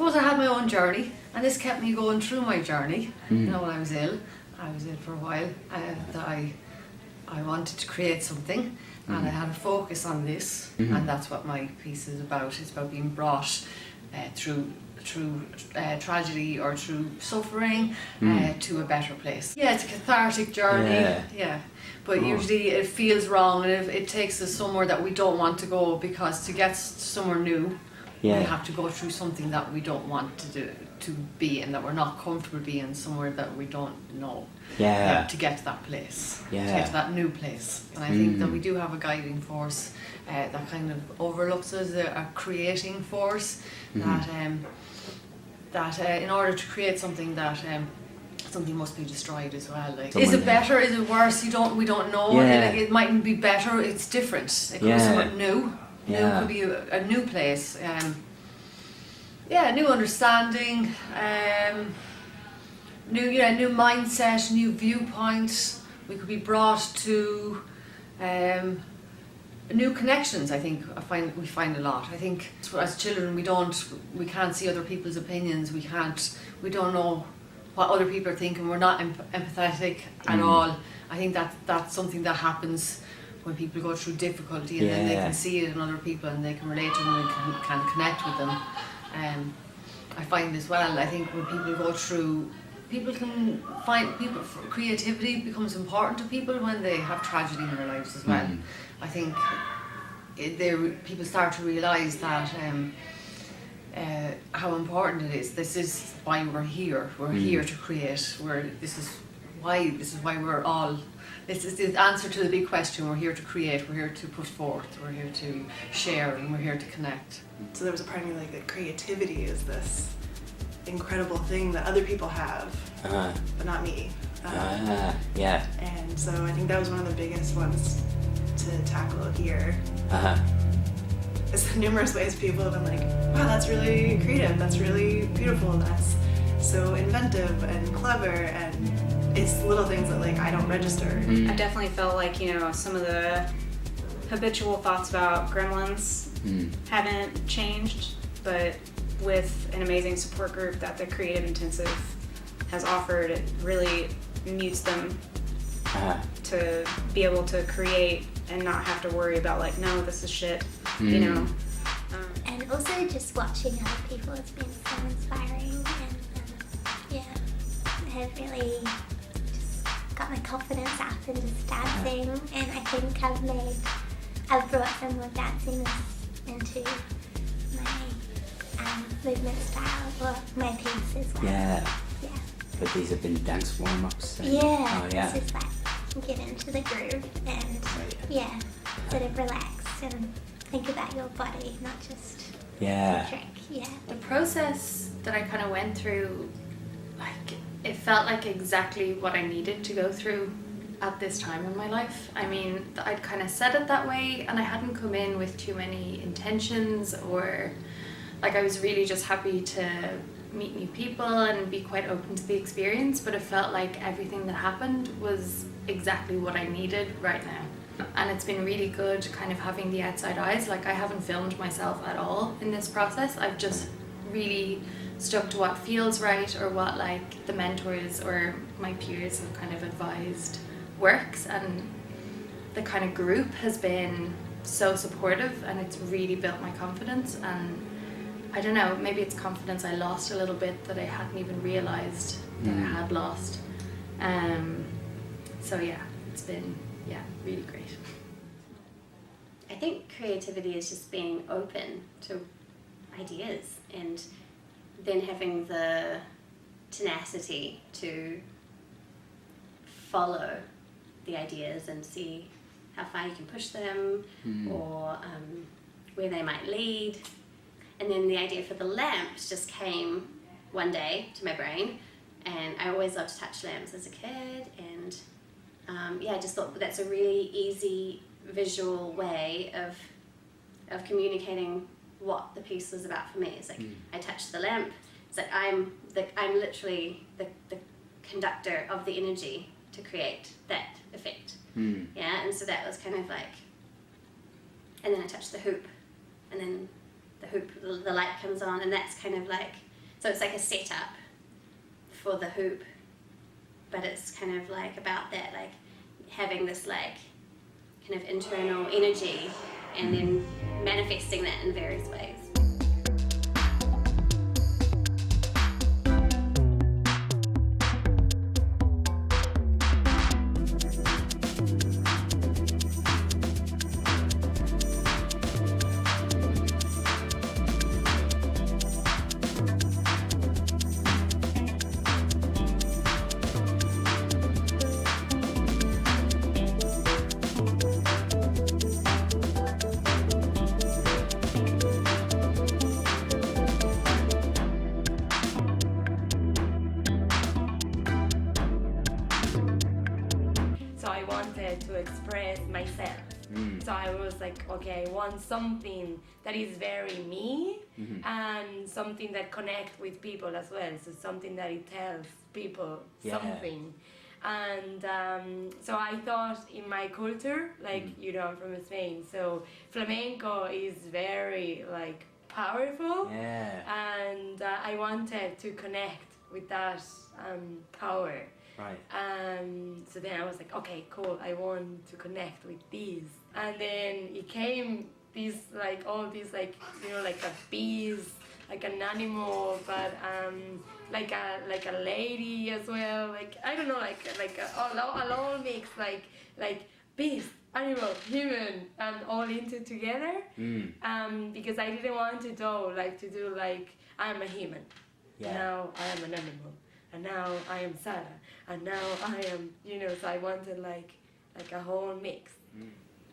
suppose I had my own journey, and this kept me going through my journey. You know, when I was ill for a while, that I wanted to create something, and I had a focus on this, and that's what my piece is about. It's about being brought through tragedy or through suffering to a better place. Yeah, it's a cathartic journey. Yeah. But usually it feels wrong, and it takes us somewhere that we don't want to go, because to get somewhere new, we have to go through something that we don't want to be in, that we're not comfortable being, somewhere that we don't know. To get to that place, to get to that new place. And I think that we do have a guiding force that kind of overlooks us, a creating force that in order to create something, that something must be destroyed as well. Like, is it better? Is it worse? We don't know. It mightn't be better. It's different. It could be something new. New could be a new place. New understanding. New mindset, new viewpoint. We could be brought to new connections. I think we find a lot. I think as children we can't see other people's opinions. We don't know what other people are thinking. We're not empathetic at all. I think that's something that happens when people go through difficulty, and then they can see it in other people, and they can relate to them, and they can connect with them. I find as well, I think when people go through, creativity becomes important to people when they have tragedy in their lives as well. I think people start to realise that how important it is. This is why we're here. We're here to create. This is why we're all. This is the answer to the big question. We're here to create. We're here to put forth. We're here to share, and we're here to connect. So there was a part of me like that creativity is this incredible thing that other people have, but not me. And so I think that was one of the biggest ones to tackle here. It's the numerous ways people have been like, wow, that's really creative, that's really beautiful, that's so inventive and clever, and it's little things that like I don't register. I definitely felt like, some of the habitual thoughts about gremlins haven't changed, but with an amazing support group that the Creative Intensive has offered, it really mutes them to be able to create and not have to worry about like, no, this is shit, And also just watching other people has been so inspiring, and it really just got my confidence up and just dancing, and I think I've brought some more dancing into my movement style, or my piece as well. But these have been dance warm-ups. It's just like get into the groove and sort of relax and think about your body, not just trick. The process that I kind of went through, like, it felt like exactly what I needed to go through at this time in my life. I mean, I'd kind of said it that way, and I hadn't come in with too many intentions, or like I was really just happy to meet new people and be quite open to the experience, but it felt like everything that happened was exactly what I needed right now. And it's been really good kind of having the outside eyes. Like, I haven't filmed myself at all in this process. I've just really stuck to what feels right, or what like the mentors or my peers have kind of advised works, and the kind of group has been so supportive, and it's really built my confidence. And I don't know, maybe it's confidence I lost a little bit that I hadn't even realised that I had lost. So it's been really great. I think creativity is just being open to ideas, and then having the tenacity to follow the ideas and see how far you can push them, or where they might lead. And then the idea for the lamps just came one day to my brain, and I always loved to touch lamps as a kid, and I just thought that's a really easy visual way of communicating what the piece was about for me. It's like I touched the lamp. It's like I'm literally the conductor of the energy to create that effect. And so that was kind of like, and then I touched the hoop, and then the hoop, the light comes on, and that's kind of like So it's like a setup for the hoop, but it's kind of like about that, like having this like kind of internal energy and then manifesting that in various ways. To express myself. So I was like, okay, I want something that is very me and something that connects with people as well. So something that it tells people something. And so I thought in my culture, like, you know, I'm from Spain, so flamenco is very like powerful. And I wanted to connect with that power. Right. So then I was like, okay, cool, I want to connect with these. And then it came these, like, all these, like, you know, like a bees, like an animal, but like a lady as well, like, I don't know, like a all mix, like beast, animal, human, and all into together. Because I didn't want to do like I'm a human. Now I am an animal. And now I am Sarah, and now I am, you know, so I wanted like a whole mix.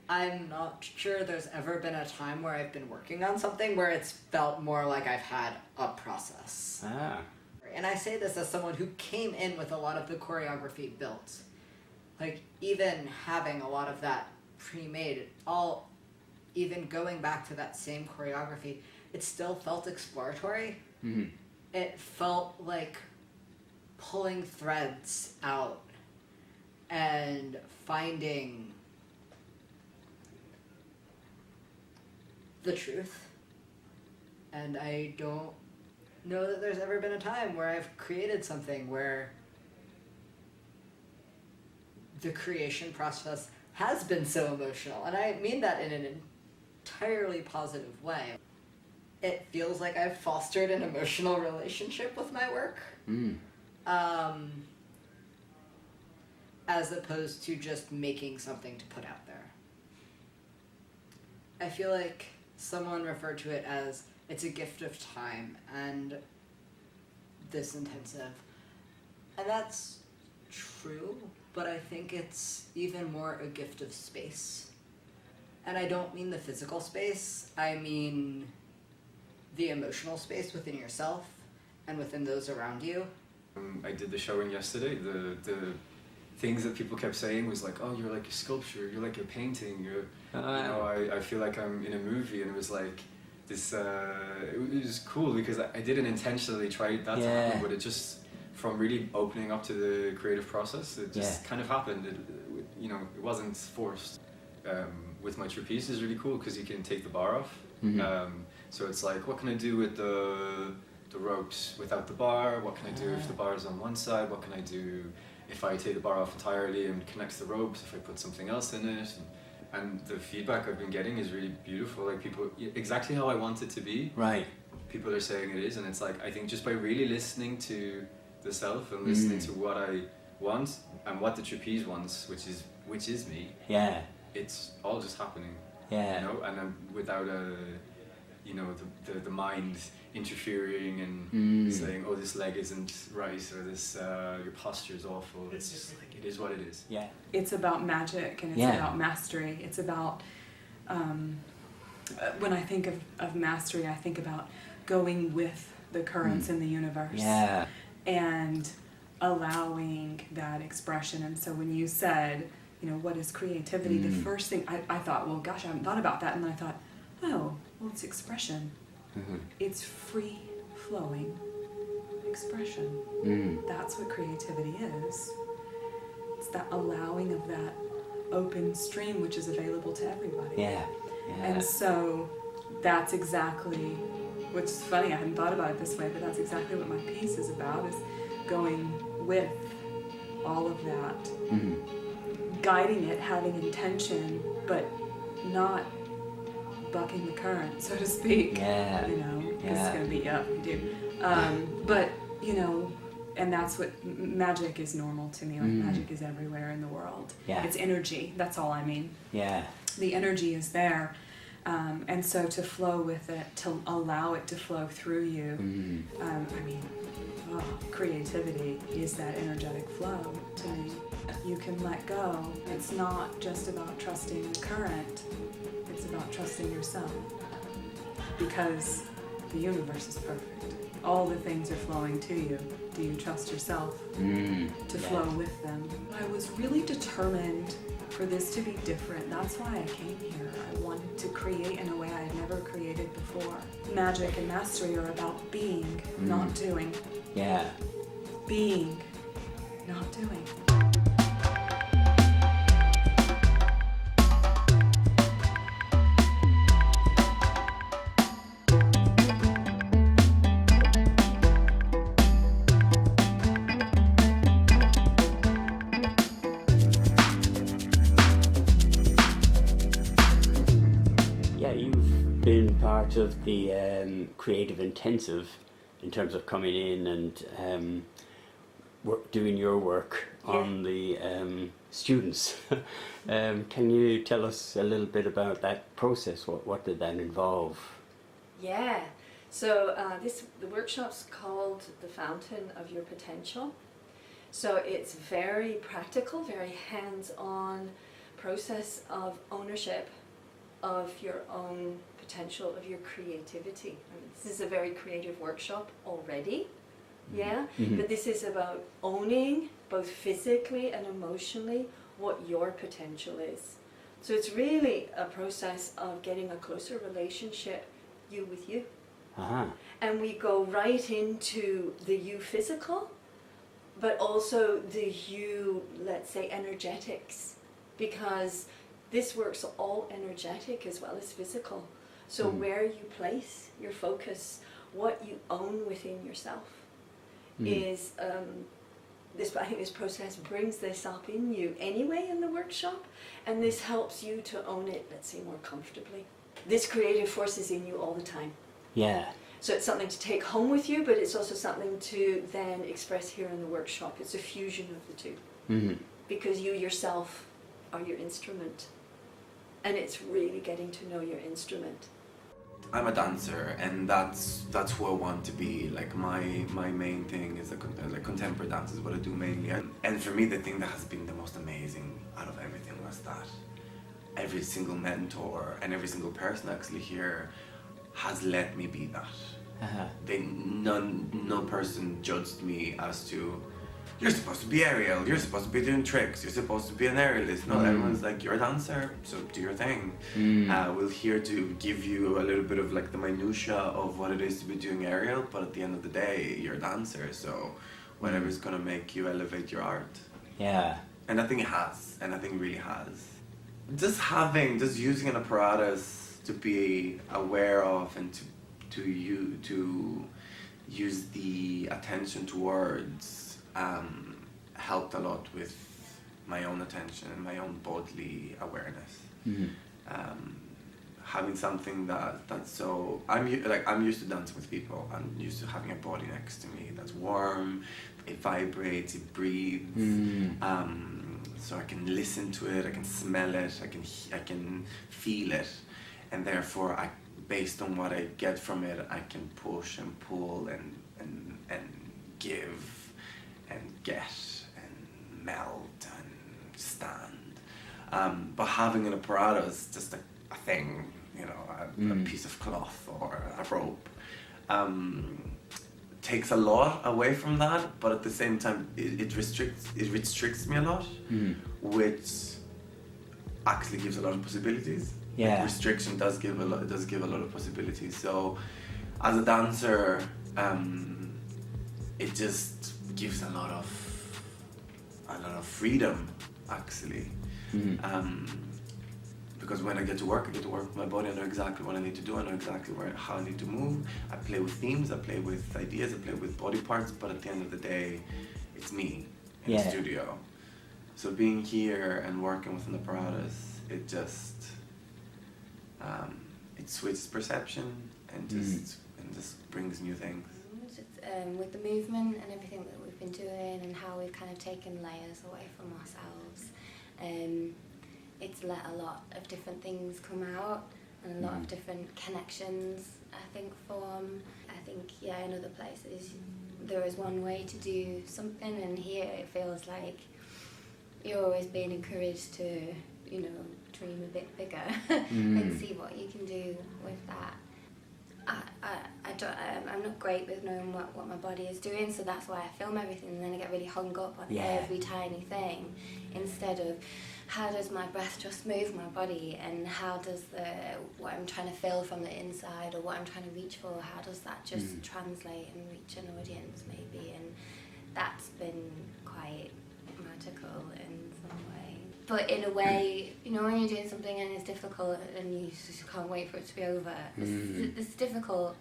I'm not sure there's ever been a time where I've been working on something where it's felt more like I've had a process. And I say this as someone who came in with a lot of the choreography built. Like, even having a lot of that pre-made, even going back to that same choreography, it still felt exploratory. It felt like pulling threads out and finding the truth. And I don't know that there's ever been a time where I've created something where the creation process has been so emotional. And I mean that in an entirely positive way. It feels like I've fostered an emotional relationship with my work. As opposed to just making something to put out there. I feel like someone referred to it as it's a gift of time and this intensive. And that's true, but I think it's even more a gift of space. And I don't mean the physical space, I mean the emotional space within yourself and within those around you. I did the showing yesterday. The things that people kept saying was like, oh, you're like a sculpture, you're like a painting, you know, I feel like I'm in a movie, and it was like this, it was cool because I didn't intentionally try that to happen, but it just, from really opening up to the creative process, it just kind of happened. You know, it wasn't forced. With my trapeze is really cool because you can take the bar off. So it's like, what can I do with the ropes without the bar? What can I do if the bar is on one side? What can I do if I take the bar off entirely and connect the ropes, if I put something else in it? And the feedback I've been getting is really beautiful. Like, people, exactly how I want it to be. Right. People are saying it is, and it's like, I think just by really listening to the self and listening to what I want and what the trapeze wants, which is me. It's all just happening. You know, and I'm without you know, the mind interfering and saying, oh, this leg isn't right, or this, your posture's awful. It's just like, it is what it is. It's about magic, and it's about mastery. It's about, when I think of mastery, I think about going with the currents in the universe. And allowing that expression. And so when you said, you know, what is creativity? The first thing I thought, well, gosh, I haven't thought about that. And then I thought, oh, well, it's expression. It's free flowing expression. That's what creativity is. It's that allowing of that open stream which is available to everybody. And so that's exactly which is funny, I hadn't thought about it this way, but that's exactly what my piece is about, is going with all of that. Mm-hmm. Guiding it, having intention, but not bucking the current, so to speak. Yeah. You know, yeah. This is going to beat you up, you do. But, you know, and that's what magic is normal to me. Like magic is everywhere in the world. Yeah. It's energy. That's all I mean. Yeah. The energy is there, and so to flow with it, to allow it to flow through you. I mean, creativity is that energetic flow to me. You can let go. It's not just about trusting the current. It's about trusting yourself, because the universe is perfect. All the things are flowing to you. Do you trust yourself to flow with them? I was really determined for this to be different. That's why I came here. I wanted to create in a way I had never created before. Magic and mastery are about being, not doing. Yeah. Being, not doing. Part of the creative intensive in terms of coming in and doing your work on the students. Can you tell us a little bit about that process? What did that involve? Yeah, so the workshop's called The Fountain of Your Potential. So it's very practical, very hands-on process of ownership of your own potential, of your creativity. I mean, this is a very creative workshop already, but this is about owning both physically and emotionally what your potential is. So it's really a process of getting a closer relationship, you with you. And we go right into the you physical, but also the you, let's say, energetics, because this work's all energetic as well as physical. So where you place your focus, what you own within yourself is this. I think this process brings this up in you anyway in the workshop, and this helps you to own it, let's say, more comfortably. This creative force is in you all the time. Yeah. So it's something to take home with you, but it's also something to then express here in the workshop. It's a fusion of the two, because you yourself are your instrument. And it's really getting to know your instrument. I'm a dancer, and that's who I want to be. Like my main thing is like contemporary dance is what I do mainly. And for me, the thing that has been the most amazing out of everything was that every single mentor and every single person actually here has let me be that. No person judged me as to, you're supposed to be aerial, you're supposed to be doing tricks, you're supposed to be an aerialist. No, everyone's like, you're a dancer, so do your thing. We're here to give you a little bit of like the minutia of what it is to be doing aerial, but at the end of the day, you're a dancer, so whatever's gonna make you elevate your art. Yeah. And I think it has, and I think it really has. Just using an apparatus to be aware of and to use the attention towards helped a lot with my own attention and my own bodily awareness. Having something that's so I'm used to dancing with people. I'm used to having a body next to me that's warm, it vibrates, it breathes. So I can listen to it, I can smell it, I can feel it, and therefore based on what I get from it, I can push and pull and give and get and melt and stand. But having an apparatus, just a thing, a piece of cloth or a rope, takes a lot away from that, but at the same time it restricts me a lot, which actually gives a lot of possibilities. Yeah. Restriction does give a lot of possibilities. So as a dancer, it just gives a lot of freedom, actually. because when I get to work with my body. I know exactly what I need to do. I know exactly how I need to move. I play with themes. I play with ideas. I play with body parts. But at the end of the day, it's me in the studio. So being here and working with an apparatus, it just it switches perception and just brings new things. With the movement and everything that we've been doing and how we've kind of taken layers away from ourselves, it's let a lot of different things come out and a lot of different connections, I think, form. I think, in other places there is one way to do something, and here it feels like you're always being encouraged to, dream a bit bigger and see what you can do with that. I'm not great with knowing what my body is doing, so that's why I film everything, and then I get really hung up on every tiny thing, instead of how does my breath just move my body, and how does what I'm trying to feel from the inside, or what I'm trying to reach for, how does that just translate and reach an audience maybe, and that's been quite magical in some way. But in a way, when you're doing something and it's difficult and you just can't wait for it to be over, it's difficult,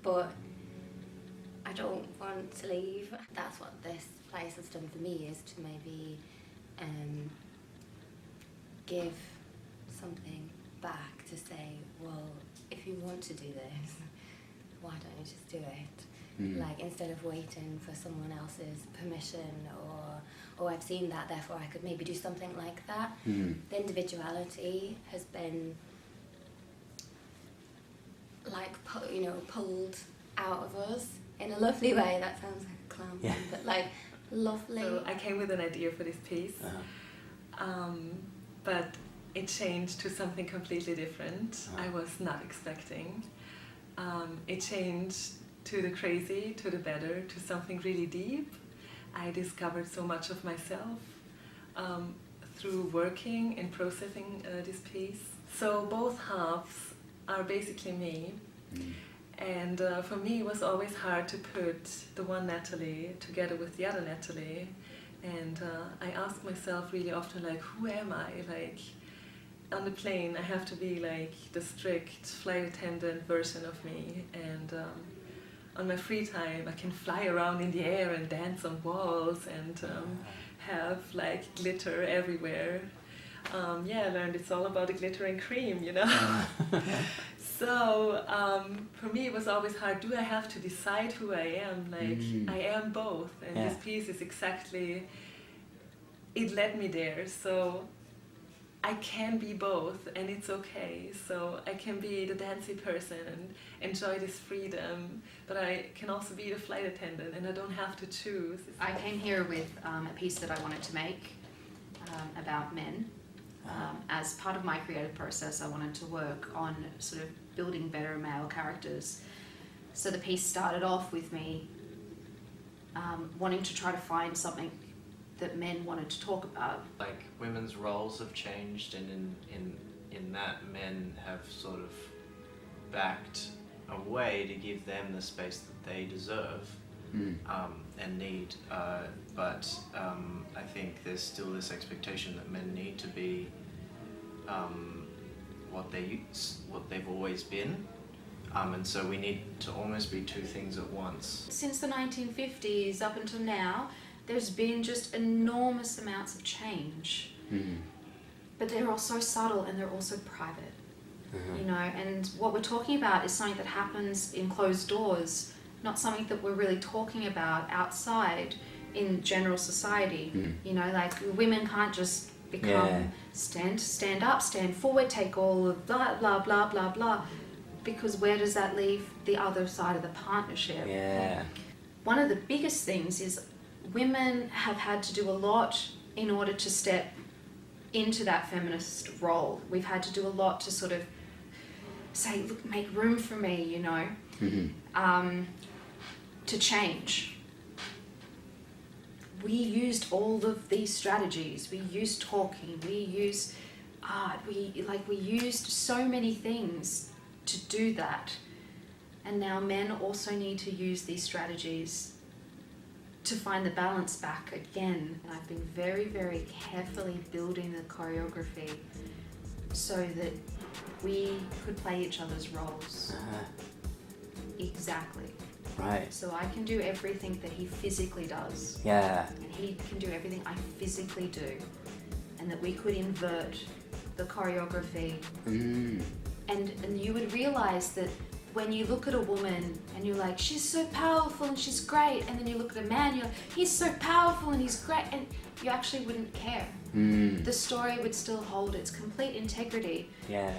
but I don't want to leave. That's what this place has done for me, is to maybe give something back to say, well, if you want to do this, why don't you just do it? Like, instead of waiting for someone else's permission, or I've seen that, therefore I could maybe do something like that. The individuality has been pulled out of us in a lovely way. That sounds like a clown, but like lovely. So I came with an idea for this piece, but it changed to something completely different. I was not expecting. It changed to the crazy, to the better, to something really deep. I discovered so much of myself through working and processing this piece. So both halves are basically me. And for me it was always hard to put the one Natalie together with the other Natalie. And I ask myself really often, like, who am I? Like, on the plane I have to be like the strict flight attendant version of me, and on my free time I can fly around in the air and dance on walls and have like glitter everywhere. I learned it's all about the glitter and cream, So for me it was always hard. Do I have to decide who I am? Like, I am both, and this piece is exactly, it led me there. So I can be both, and it's okay. So I can be the dancey person and enjoy this freedom, but I can also be the flight attendant, and I don't have to choose. I came here with a piece that I wanted to make about men. As part of my creative process, I wanted to work on sort of building better male characters. So the piece started off with me wanting to try to find something that men wanted to talk about. Like, women's roles have changed, and in that men have sort of backed away to give them the space that they deserve and need. But I think there's still this expectation that men need to be what they've always been. And so we need to almost be two things at once. Since the 1950s up until now, there's been just enormous amounts of change. But they're also subtle and they're also private. And what we're talking about is something that happens in closed doors, not something that we're really talking about outside in general society. Like, women can't just become stand up, stand forward, take all of blah, blah, blah, blah, blah. Because where does that leave the other side of the partnership? One of the biggest things is women have had to do a lot in order to step into that feminist role. We've had to do a lot to sort of say, look, make room for me, to change. We used all of these strategies. We used talking, we used art, we used so many things to do that. And now men also need to use these strategies to find the balance back again. And I've been very, very carefully building the choreography so that we could play each other's roles. Exactly. Right. So I can do everything that he physically does. Yeah. And he can do everything I physically do. And that we could invert the choreography. And you would realize that when you look at a woman and you're like, she's so powerful and she's great, and then you look at a man, you're like, he's so powerful and he's great, and you actually wouldn't care. The story would still hold its complete integrity. Yeah.